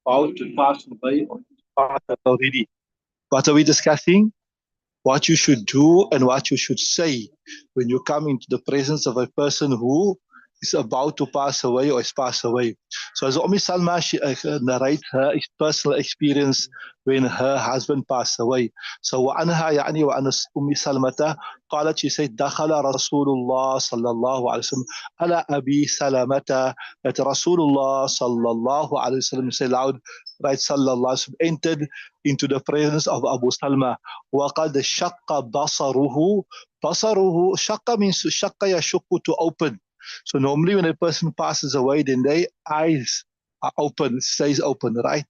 About to pass away or pass already. What are we discussing? What you should do and what you should say when you come into the presence of a person who is about to pass away or has passed away. So as Salma, she narrates her personal experience when her husband passed away. So وعنها يعني وعن سلمة قالت, she said, دخل رسول الله صلى الله عليه وسلم على أبي سلمة, that Rasulullah صلى الله عليه وسلم, say loud, right, صلى الله عليه وسلم, entered into the presence of Abu Salma. وقد شق بصره. بصره شق means شق يشق, to open. So normally when a person passes away, then their eyes are open, stays open, right?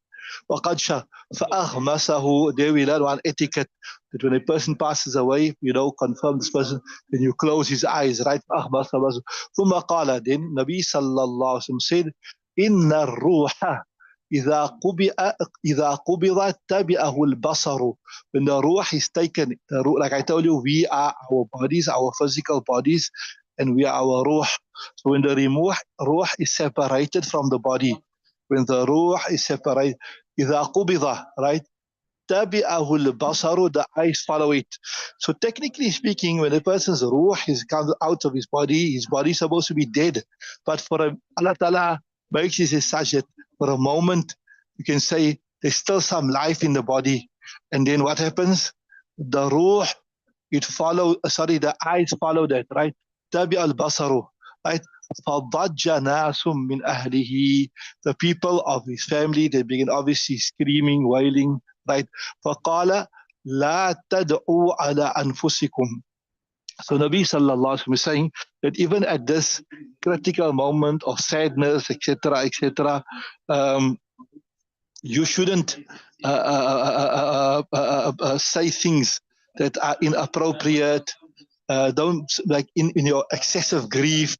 وقد شق فأغمسه. There we learn one etiquette, that when a person passes away, confirm this person, then you close his eyes, right? فأغمسه. ثم قال, then Nabi sallallahu alaihi wasallam said, إن الروح إذا قبض تبعه البصر. When the ruh is taken, the ruh, like I told you, we are our bodies, our physical bodies, and we are our ruh. So when the ruh is separated from the body, when the ruh is separated, إذا قبض, right? تبعه البصر, the eyes follow it. So technically speaking, when a person's ruh comes out of his body is supposed to be dead. But Allah Ta'ala makes it such that for a moment, you can say there's still some life in the body. And then what happens? The ruh, the eyes follow that, right? تبع البصر, right? فضج ناس من أهله. The people of his family, they begin obviously screaming, wailing, right? فقال لا تدعوا على أنفسكم. So Nabi sallallahu alaihi wasallam is saying that even at this critical moment of sadness, etc., etc., you shouldn't say things that are inappropriate. Don't, like in your excessive grief,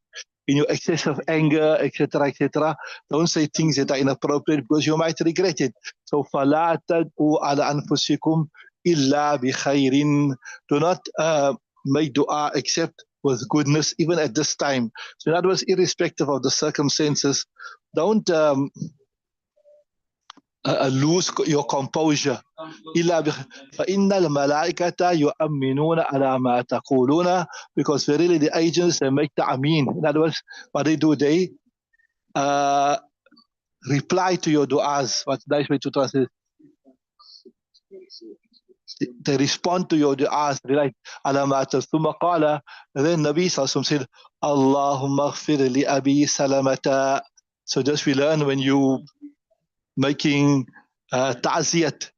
in your excessive anger, etc., etc. Don't say things that are inappropriate because you might regret it. So فَلَا تَدْعُوا عَلَى أَنفُسِكُمْ إِلَّا بِخَيْرٍ. Do not make dua except with goodness, even at this time. So in other words, irrespective of the circumstances, don't lose your composure. فإن الملائكة يؤمنون على ما تقولون, because verily the angels, they make ta'ameen. In other words, what they do, they reply to your du'as. What's the nice way to translate? They respond to your du'as. They like على ما ثم قال, then Nabi sallallahu alaihi wasallam said, اللهم اغفر لأبي سلمة. So just we learn when you making ta'ziyat,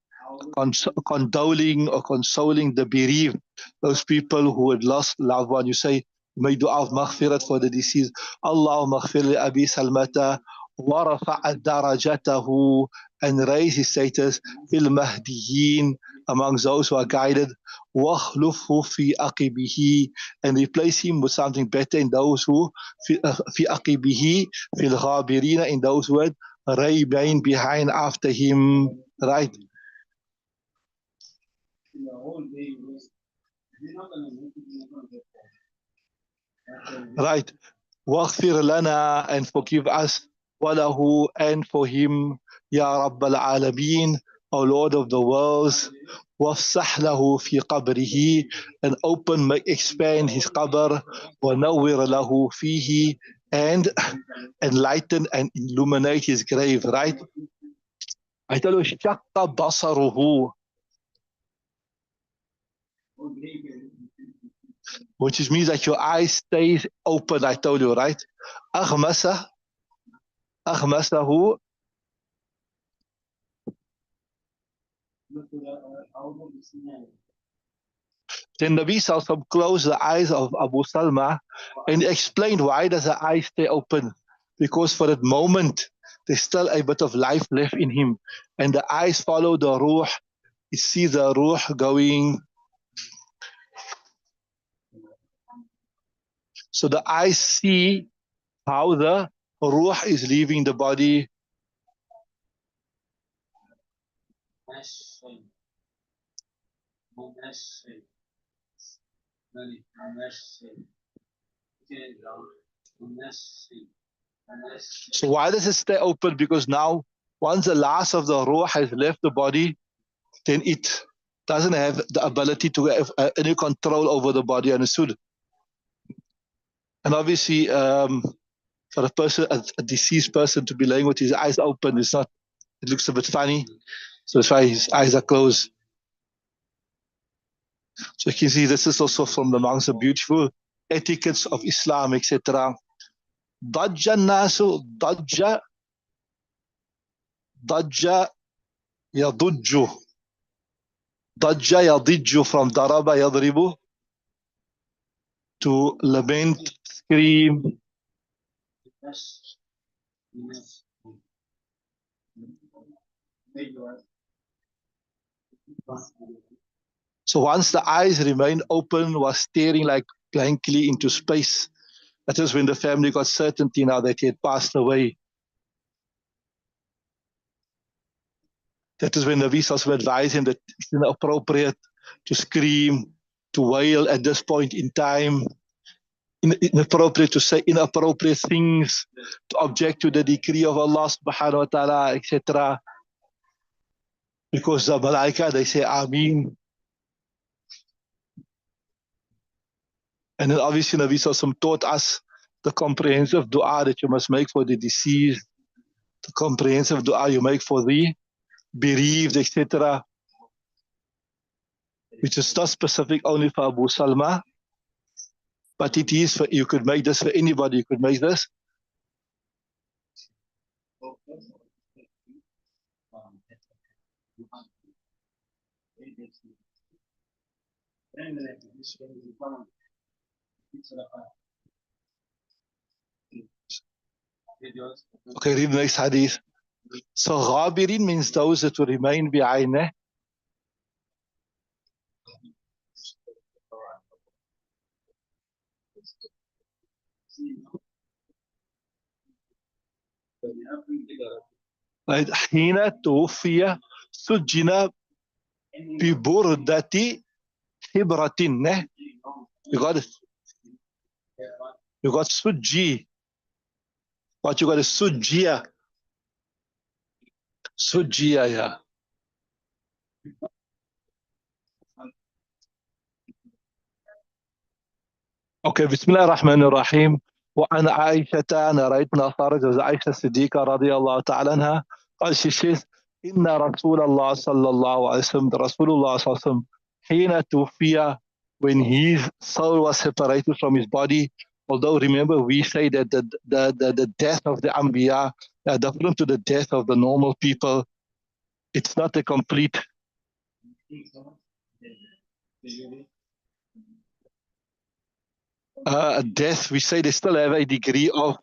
condoling or consoling the bereaved, those people who had lost loved one, you say, may dua of maghfirat for the deceased. Allahumma maghfir li Abi Salmata wa rafa'a darajatahu, and raise his status fil mahdiyin, amongst those who are guided. Wakhlufhu fi aqibihi, and replace him with something better in those who fi aqibihi fil ghabirina, in those who had remain behind after him, right? Right. Waghfir lana, and forgive us. Walahu, and for him. Ya Rabbal Alameen, O Lord of the worlds. Wafsah lahu fi qabrihi, and open, expand his qabr. Wa nawwir lahu fihi, and enlighten and illuminate his grave, right? I tell you, shaqqa basaruhu, which means that your eyes stays open. I told you, right? Aghmasa, aghmasahu. Then Nabi Sallallahu closed the eyes of Abu Salma and explained why does the eyes stay open? Because for that moment, there's still a bit of life left in him. And the eyes follow the ruh. You see the ruh going. So the eyes see how the ruh is leaving the body. So why does it stay open? Because now, once the last of the ruh has left the body, then it doesn't have the ability to have any control over the body, understood? And obviously, for a person, a deceased person to be laying with his eyes open, it's not, it looks a bit funny. So that's why his eyes are closed. So you can see this is also from amongst the beautiful etiquettes of Islam, etc. Dajja nasu, dajja yadujju. Dajja yadijju from daraba yadribu, to lament, scream. So once the eyes remained open, was staring like blankly into space. That is when the family got certainty now that he had passed away. That is when the Nabi advised him that it's inappropriate to scream, to wail at this point in time, inappropriate to say inappropriate things, to object to the decree of Allah subhanahu wa ta'ala, etc. Because the malaika, they say Ameen. And then obviously Nabi taught us the comprehensive dua that you must make for the deceased, the comprehensive dua you make for the bereaved, etc. Which is not specific only for Abu Salma, but it is for, you could make this for anybody, you could make this. Okay, read the next hadith. So ghabirin means those that will remain behind. Right. Hina tuwfiya sujjina bi burdati hibratin. You got it. You got sujji. What you got is sujjiya. Sujjiya, yeah. Okay, Bismillah ar-Rahman ar-Rahim. وعن عائشة أنا رأيت من أثار عائشة الصديقة رضي الله تعالى عنها قال she says إن رسول الله صلى الله عليه وسلم رسول الله صلى الله عليه وسلم حين توفي, when his soul was separated from his body. Although remember we say that the death of the Anbiya are different to the death of the normal people. It's not a complete death. We say they still have a degree of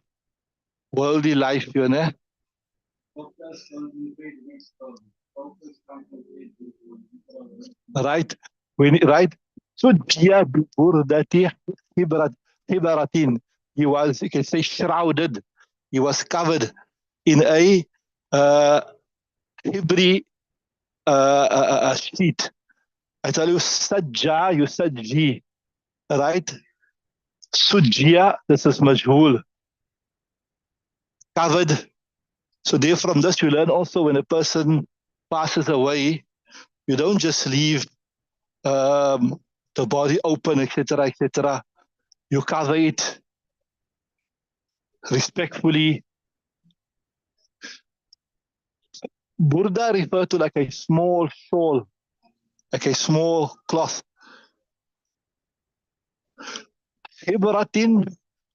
worldly life, you know. Right? Right? So Hibaratin, he was, you can say, shrouded. He was covered in a Hibri sheet. I tell you, Sajja, you Sajji, right? Sujjiya, this is Majhul. Covered. So there from this you learn also when a person passes away, you don't just leave the body open, etc., etc. You cover it respectfully. Burda refer to like a small shawl, like a small cloth. Hibratin,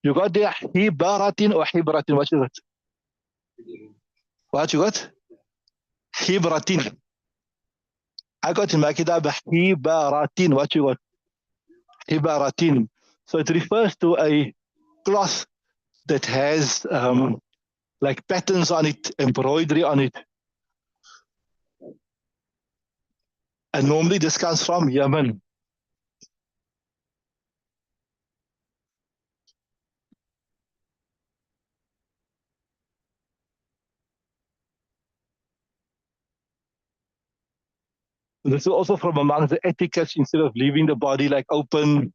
you got there, hibaratin or hibratin, what you got? What you got? Hibratin. I got in my kitab, hibaratin, what you got? Hibaratin. So it refers to a cloth that has like patterns on it, embroidery on it. And normally this comes from Yemen. This is also from among the etiquettes instead of leaving the body like open.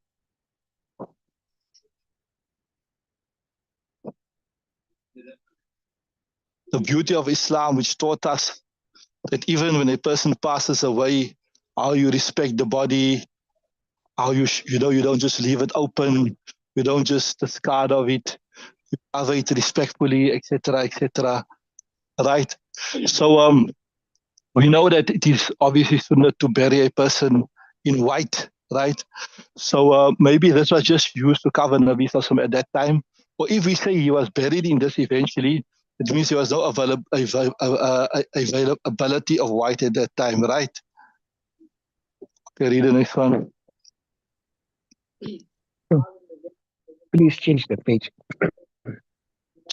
The beauty of Islam, which taught us that even when a person passes away, how you respect the body, how you don't just leave it open, you don't just discard of it, you cover it respectfully, etc., etc. Right? So we know that it is obviously sunnah to bury a person in white, right? So maybe this was just used to cover Nabi Sallallahu at that time. Or if we say he was buried in this eventually, it means there was no availability of white at that time, right? Okay, read the next one. Please change the page.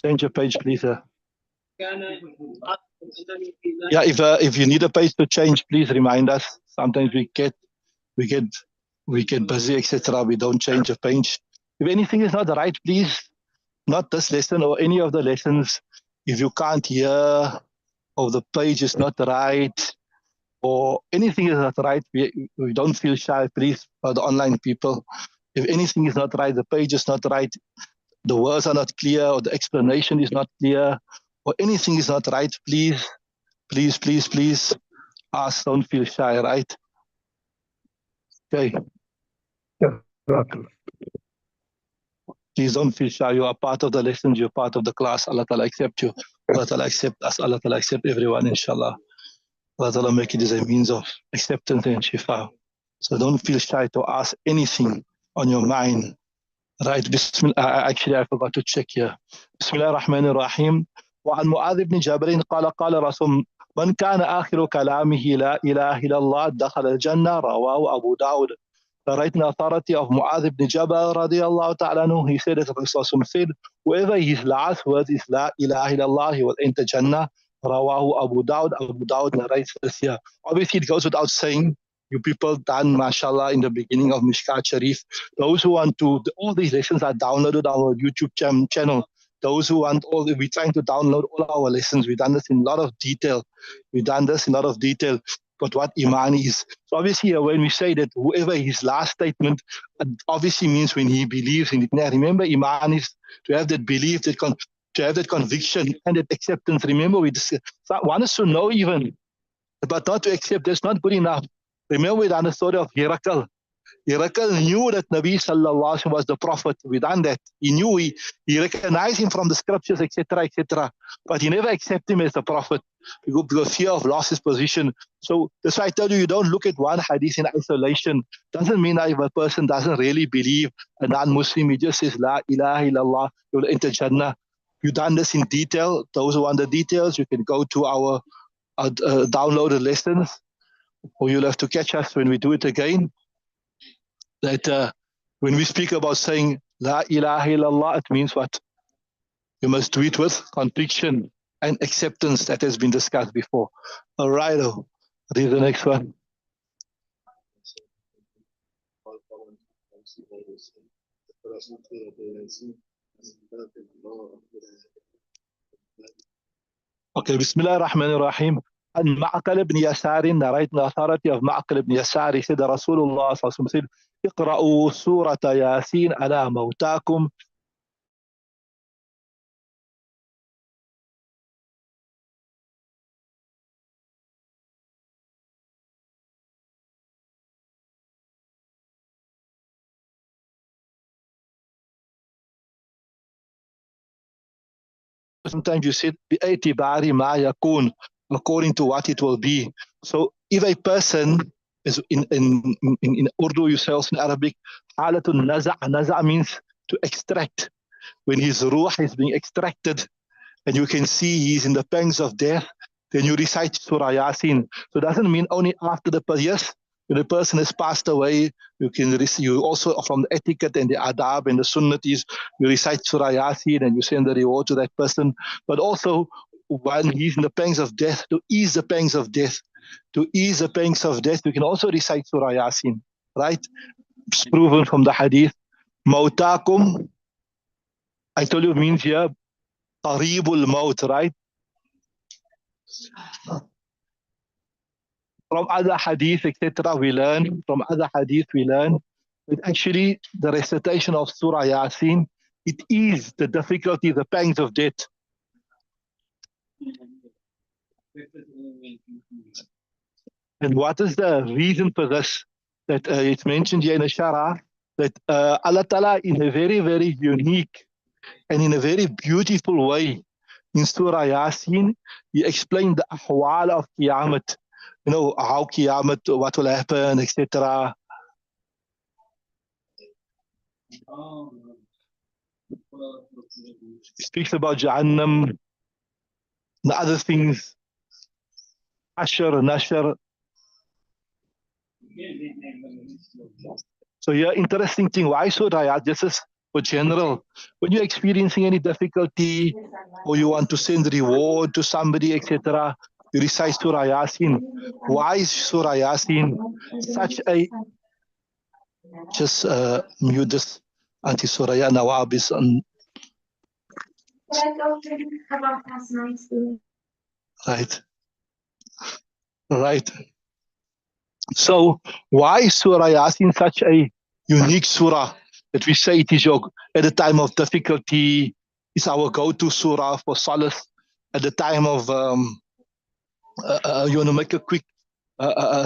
Change your page, please. Yeah, if you need a page to change, please remind us. Sometimes we get busy, etc. We don't change a page. If anything is not right, please, not this lesson or any of the lessons. If you can't hear or the page is not right or anything is not right, we don't feel shy, please, for the online people. If anything is not right, the page is not right, the words are not clear, or the explanation is not clear, or anything is not right, please, please, please, please ask. Don't feel shy, right? Okay. You're welcome. Please don't feel shy. You are part of the lessons. You're part of the class. Allah Ta'ala accept you. Allah Ta'ala accept us. Allah Ta'ala accept everyone, inshallah. Allah Ta'ala make it as a means of acceptance and shifa. So don't feel shy to ask anything on your mind. Right. Bismillah. Actually, I forgot to check here. Bismillah ar-Rahman ar-Rahim. وعن معاذ بن جبل قال رسول من كان آخر كلامه لا إله إلا الله دخل الجنة رواه أبو داود. The right authority of Mu'adh ibn Jabal radiallahu ta'ala anhu, he said, as Rasulullah said, whoever his last word is La ilaha illallah, he will enter Jannah. Rawahu Abu Dawud. Abu Dawud narrates this here. Obviously, it goes without saying, you people done, mashallah, in the beginning of Mishkaat Shareef. Those who want to, all these lessons are downloaded on our YouTube channel. Those who want we're trying to download all our lessons. We've done this in a lot of detail. But what Iman is. So obviously, when we say that whoever his last statement, obviously means when he believes in it. Now, remember, Iman is to have that belief, to have that conviction and that acceptance. Remember, one is to know even, but not to accept. That's not good enough. Remember, we done the story of Herakl. Herakl knew that Nabi Sallallahu Alaihi Wasallam was the Prophet. We done that. He knew, he recognized him from the scriptures, etc., etc. But he never accepted him as the Prophet because fear of loss his position. So that's why I tell you, you don't look at one hadith in isolation. Doesn't mean that if a person doesn't really believe, a non-Muslim, he just says, La ilaha illallah, you will enter Jannah. You've done this in detail. Those who want the details, you can go to our downloaded lessons, or you'll have to catch us when we do it again. That when we speak about saying La ilaha illallah, it means what? You must do it with conviction and acceptance that has been discussed before. All right, read the next one. Okay, Bismillah ar-Rahman ar-Rahim. And Ma'qal ibn Yasar, narrate the authority of Ma'qal ibn Yasar, he said, Rasulullah said, اقرأوا سورة ياسين على موتاكم. Sometimes you said بِاعْتِبَارِ مَا يَكُونُ. according to what it will be. So if a person is in Urdu, you say also in Arabic, halatun naza' means to extract. When his ruh is being extracted and you can see he's in the pangs of death, then you recite Surah Yasin. So it doesn't mean only after the yes, when the person has passed away, you also from the etiquette and the adab and the sunnatis, you recite Surah Yasin and you send the reward to that person. But also when he's in the pangs of death, to ease the pangs of death, you can also recite Surah Yasin, right? It's proven from the hadith. Mautakum, I told you, means here Qaribul Maut, right? From other hadith, etc., we learn that actually the recitation of Surah Yasin, it is the difficulty, the pangs of death. And what is the reason for this? That it's mentioned here in the Shara that Allah Ta'ala in a very, very unique and in a very beautiful way in Surah Yasin, He explained the ahwal of Qiyamah. You know, how Qiyamah, what will happen, etc. He speaks about Jahannam, the other things, Ashar, Nashar. So yeah, interesting thing. Why Surah Yasin? This is for general. When you're experiencing any difficulty or you want to send reward to somebody, etc., you recite Surah Yasin. Why is Surah Yasin such a just mute this anti Suraya Nawabis and right. Right. So why is Surah Yasin such a unique surah that we say it is your at a time of difficulty, it's our go-to surah for solace at the time of you want to make a quick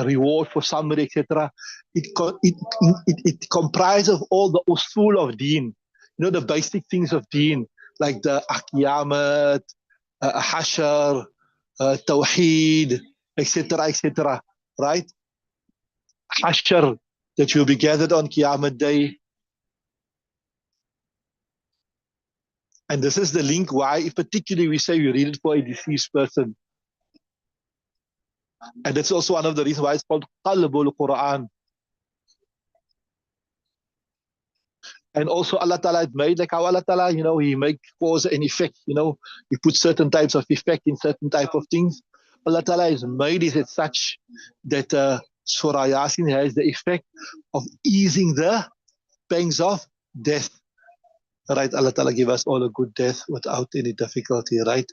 reward for somebody, etc. It comprises of all the usul of deen, you know, the basic things of deen, like the Qiyamat, Hashar, Tawheed, etc., etc. Right? Hashar, that you'll be gathered on Qiyamah Day. And this is the link why, particularly, we say we read it for a deceased person. And that's also one of the reasons why it's called Qalbul Quran. And also Allah Ta'ala made, like how Allah Ta'ala, you know, He make cause and effect, you know, He put certain types of effect in certain type of things. Allah Ta'ala has made it as such that Surah Yasin has the effect of easing the pangs of death. Right, Allah Ta'ala give us all a good death without any difficulty, right?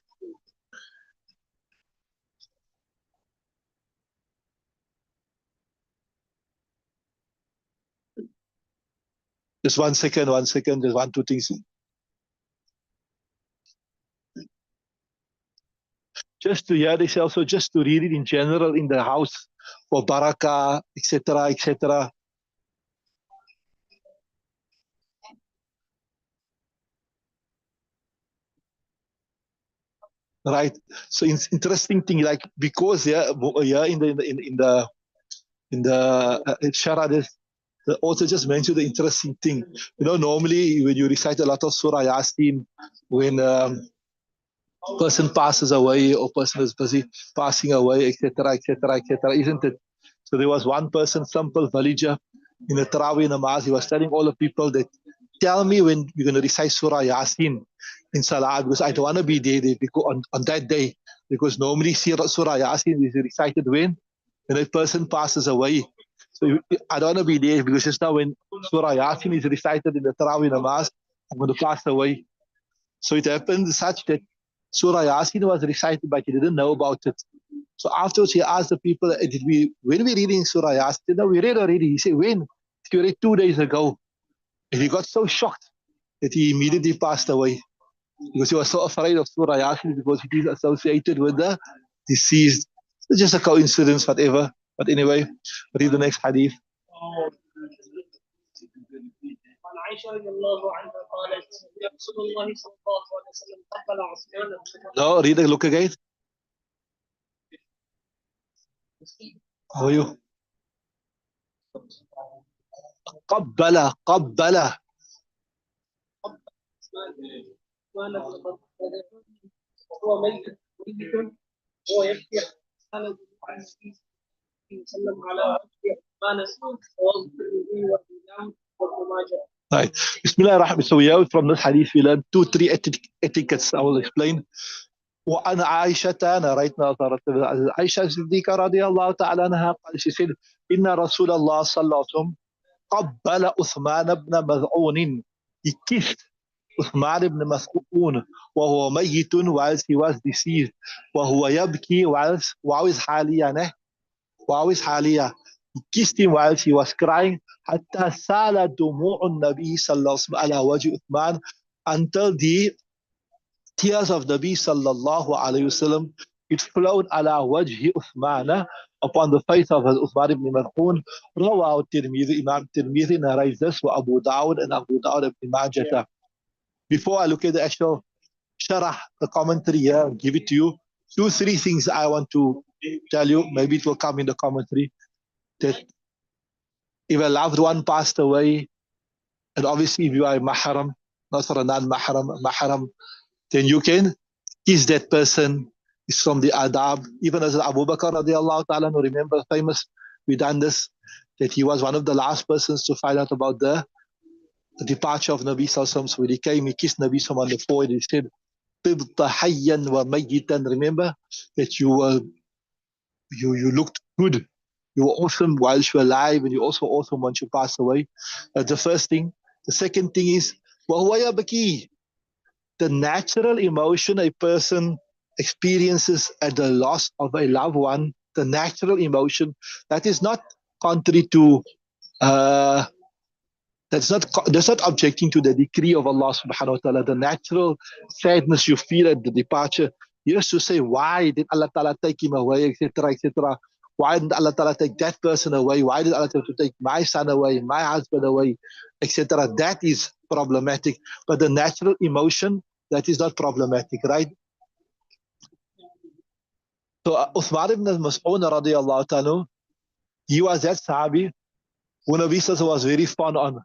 Just 1 second, just one, two things. Just to hear this also, just to read it in general in the house for barakah, etc., etc. Right. So it's interesting thing, like because yeah, in the Shara, the author just mentioned the interesting thing. You know, normally when you recite a lot of Surah Yasin, when person passes away or person is busy passing away, etc., etc., etc., isn't it? So there was one person, simple villager, in the Tarawih namaz. He was telling all the people that, tell me when you're going to recite Surah Yasin in Salah, because I don't want to be there because on that day, because normally Surah Yasin is recited when a person passes away. So I don't want to be there because just now when Surah Yasin is recited in the Tarawih namaz, I'm going to pass away. So it happened such that Surah Yasin was recited, but he didn't know about it. So afterwards, he asked the people, when we reading Surah Yasin? No, we read already. He said, when? He read 2 days ago. And he got so shocked that he immediately passed away because he was so afraid of Surah Yasin because it is associated with the deceased. It's just a coincidence, whatever. But anyway, read the next hadith. No, read the look again. How are you? قبل Right. Bismillah ar-Rahman. So we have from this hadith we learn two, three etiquettes I will explain. وعن عائشة رأيتنا صارت عائشة الصديقة رضي الله تعالى عنها قال she said إن رسول الله صلى الله عليه وسلم قبل عثمان بن مذعون. He kissed Uthman ibn Mas'ud وهو ميت whilst he was deceased وهو يبكي whilst وعاوز حاليا وعاوز حاليا. He kissed him whilst he was crying حتى سال دموع النبي صلى الله عليه وسلم على وجه عثمان until the tears of Nabi sallallahu alayhi wasallam it flowed ala wajhi Uthman upon the face of Uthman ibn Marhun. Rawahu Tirmidhi, Imam Tirmidhi narrates this wa Abu Dawud and Abu Dawud ibn Majah. Before I look at the actual sharah, the commentary here, I'll give it to you. Two, three things I want to tell you. Maybe it will come in the commentary. That if a loved one passed away, and obviously if you are a mahram, not for a non-mahram, then you can kiss that person. Is from the adab. Even as Abu Bakr radiallahu ta'ala, remember famous, we done this, that he was one of the last persons to find out about the departure of Nabi sallallahu alaihi wasallam. So when he came, he kissed Nabi sallallahu on the forehead. He said, "Tibta hayyan wa mayyitan." Remember that you looked good. You were awesome whilst you were alive, and you also awesome once you pass away. That's the first thing. The second thing is, wa huwa yabki. The natural emotion a person experiences at the loss of a loved one, the natural emotion, that is not contrary to, that's not objecting to the decree of Allah subhanahu wa ta'ala. The natural sadness you feel at the departure. You used to say, why did Allah ta'ala take him away, etc., etc. Why did Allah ta'ala take that person away? Why did Allah ta'ala take my son away, my husband away, etc.? That is problematic. But the natural emotion, that is not problematic, right? So Uthman ibn Mas'ud radiallahu ta'ala, he was that sahabi who Nabi Sallallahu was very fond of.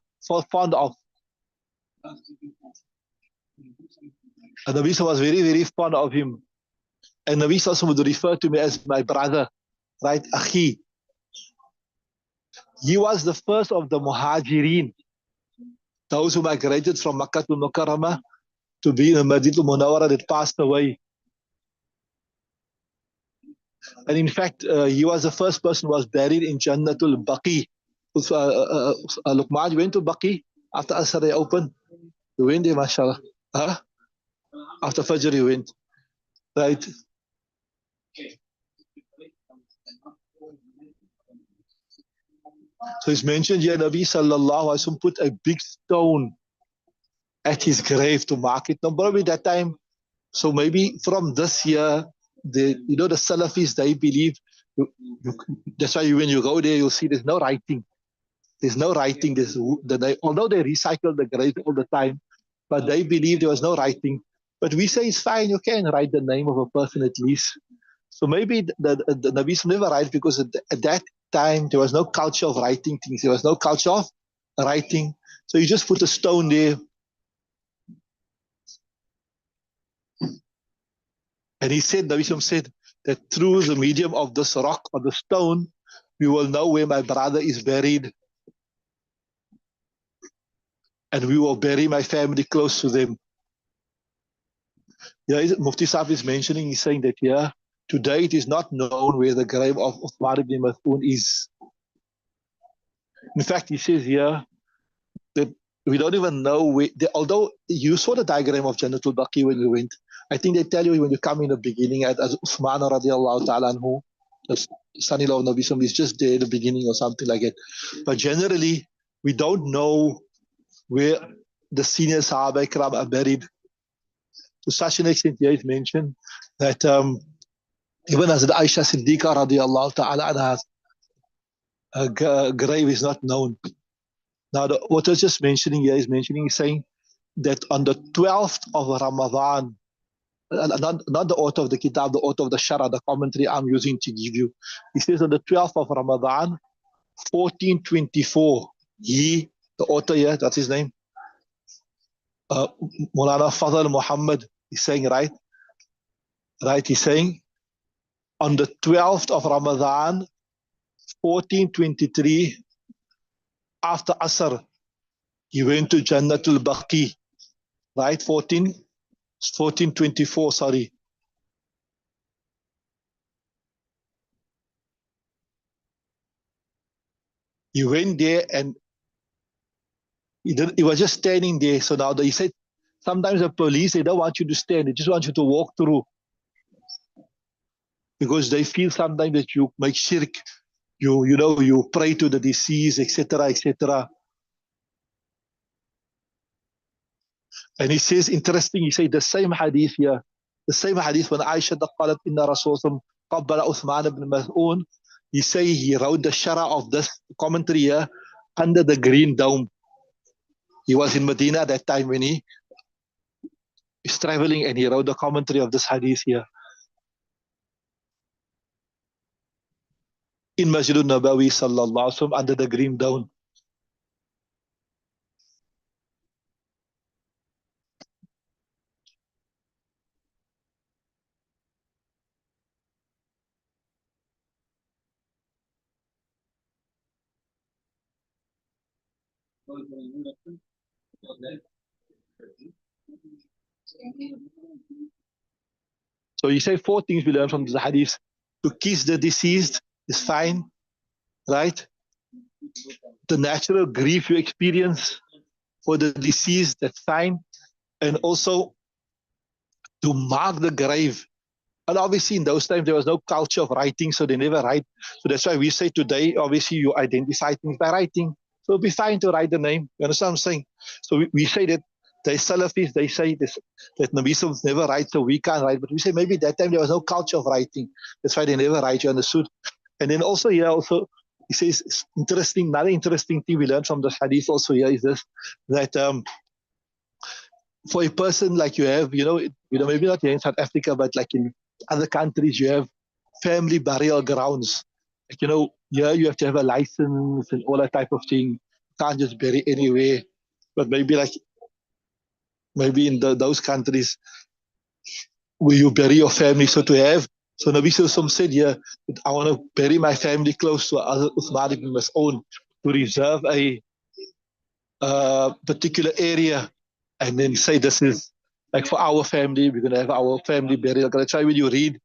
And Nabi Sallallahu was very, very fond of him. And Nabi Sallallahu would refer to me as my brother, right? Akhi. He was the first of the Muhajirin, those who migrated from Makkah to Mukarramah to be in the Madinah Munawwarah that passed away. And in fact, he was the first person who was buried in Jannatul Baqi. Luqman, you went to Baqi after Asr they opened? You went there, mashallah. Huh? After Fajr you went. Right? So it's mentioned here, Nabi sallallahu alaihi wasallam put a big stone at his grave to mark it. Now, probably that time, so maybe from this year, the Salafis, they believe, that's why when you go there, you'll see there's no writing. There's no writing. Although they recycle the grave all the time, but they believe there was no writing. But we say it's fine, you can write the name of a person at least. So maybe the Nabis never write because at that time there was no culture of writing things. There was no culture of writing. So you just put a stone there. And he said, Nabi said that through the medium of this rock or the stone, we will know where my brother is buried. And we will bury my family close to them. Yeah, Mufti Sahib is mentioning, he's saying that, yeah, today it is not known where the grave of Uthman ibn Mas'ud is. In fact, he says here that we don't even know where, although you saw the diagram of Jannatul Baqi when we went, I think they tell you when you come in the beginning as Uthman radiallahu ta'ala anhu, the son-in-law of Nabi Sallam is just there at the beginning or something like that. But generally, we don't know where the senior Sahaba Ikram are buried. To such an extent, here it's mentioned that even as the Aisha Siddiqa radiallahu ta'ala anha's grave is not known. Now, what I was just mentioning here is saying that on the 12th of Ramadan, not the author of the kitab, the author of the Shara, the commentary I'm using to give you. He says on the 12th of Ramadan, 1424, he, the author here, that's his name, Mulana Fadl Muhammad, he's saying, right, he's saying, on the 12th of Ramadan, 1423, after Asr, he went to Jannatul Baqi, right, 1424, sorry. He went there and he was just standing there. So now he said, sometimes the police, they don't want you to stand. They just want you to walk through. Because they feel sometimes that you make shirk. You pray to the deceased, etc., etc. And he says, interesting, he said the same hadith here. The same hadith when Aisha qalat inna Rasulullah qabbala Uthman ibn Mas'un. He say he wrote the shara of this commentary here under the green dome. He was in Medina at that time when he is traveling and he wrote the commentary of this hadith here. In Masjidun Nabawi sallallahu alaihi wasallam under the green dome. So you say 4 things we learn from the hadith. To kiss the deceased is fine, right? The natural grief you experience for the deceased, that's fine. And also to mark the grave. And obviously in those times there was no culture of writing, so they never write. So that's why we say today, obviously you identify things by writing. So it'll be fine to write the name. You understand what I'm saying? So we say that they Salafis, they say this, that Nabi Sallallahu never write, so we can't write. But we say maybe that time there was no culture of writing. That's why they never write, you understood? And then also here, he says, interesting, another interesting thing we learned from the hadith also here is this, that for a person like you have, maybe not here in South Africa, but like in other countries, you have family burial grounds. Like, here you have to have a license and all that type of thing. You can't just bury anywhere. But maybe in those countries where you bury your family, so Nabi Sallallahu said here, I want to bury my family close to Uthman ibn Mas'un to reserve a particular area, and then say this is like for our family, we're going to have our family burial. That's why when you read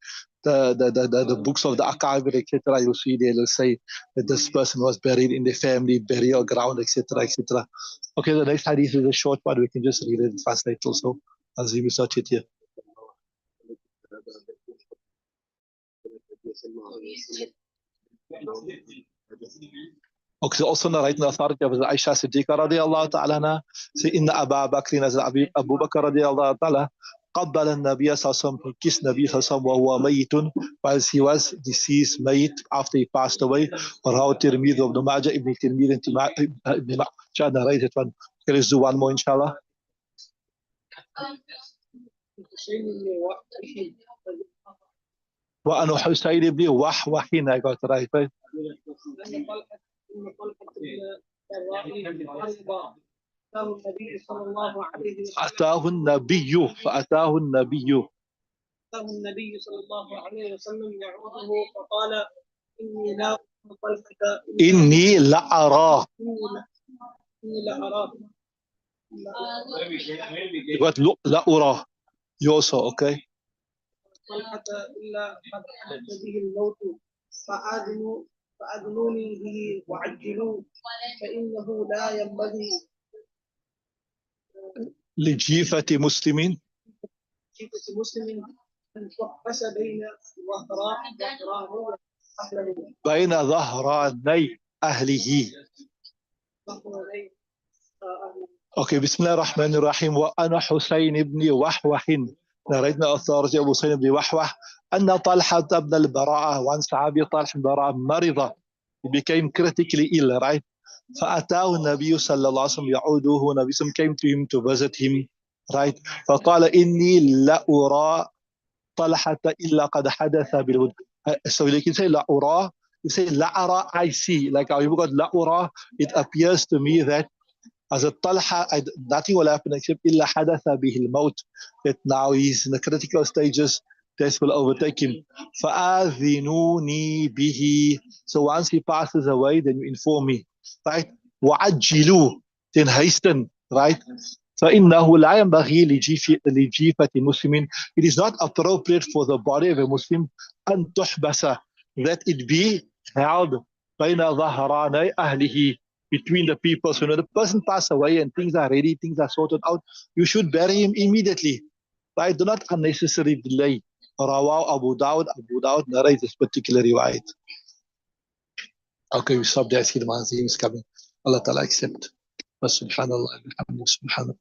the books of the Akabir, etc., you'll see they'll say that this person was buried in the family burial ground, etc., etc. Okay, the next hadith is a short one. We can just read it and translate also. As we search it here. Okay, also narrating the authority of Aisha Siddiqa radiallahu ta'ala say inna Abu Bakr as Abu Bakr radiallahu ta'ala قبل النبي صلى الله عليه وسلم, he kissed Nabi صلى الله عليه وسلم وهو ميت, whilst he was deceased, ميت, after he passed away. ورواه الترمذي وابن ماجه, Ibn Tirmidhi and Ibn Majah narrated one. Okay, let's do one more inshallah. وأنا حسين بن وحوحين, I got it right. أتاه النبي فأتاه النبي صلى الله عليه وسلم يعوده فقال إني لأرى لا أرى you also, okay. إلا قد حدث به الموت فأذنوني به وعجلوا فإنه لا ينبغي لجيفة مسلم أن تحبس بين ظهراني أهله. Okay, Bismillah ar-Rahman ar-Rahim. وأنا حسين بن وحوح, narrating authority Abu Husayn ibn Wahwah, أن طلحة بن البراء, one Sahabi طلحة بن البراء مرض, he became critically ill, right? فأتاه النبي صلى الله عليه وسلم يعوده, Nabi came to him to visit him, right? فقال إني لا أرى طلحة إلا قد حدث بالود. So you can say لا أرى, you say لا أرى, I see. Like how you got لا أرى, it appears to me that as a Talha, nothing will happen except إلا حدث به الموت, that now he's in the critical stages, death will overtake him. فآذنوني به. So once he passes away, then you inform me, right? وعجلوا, then hasten, right? فإنه لا ينبغي لجيفة مسلم. It is not appropriate for the body of a Muslim أن تحبس, that it be held بين ظهراني أهله, between the people. So when the person passes away and things are ready, things are sorted out, you should bury him immediately, right? Do not unnecessarily delay. Rawaw Abu Dawud narrates this particular riwayat. Okay, we stop there. I see the man is coming. Allah Ta'ala accept. Subhanallah. Subhanallah.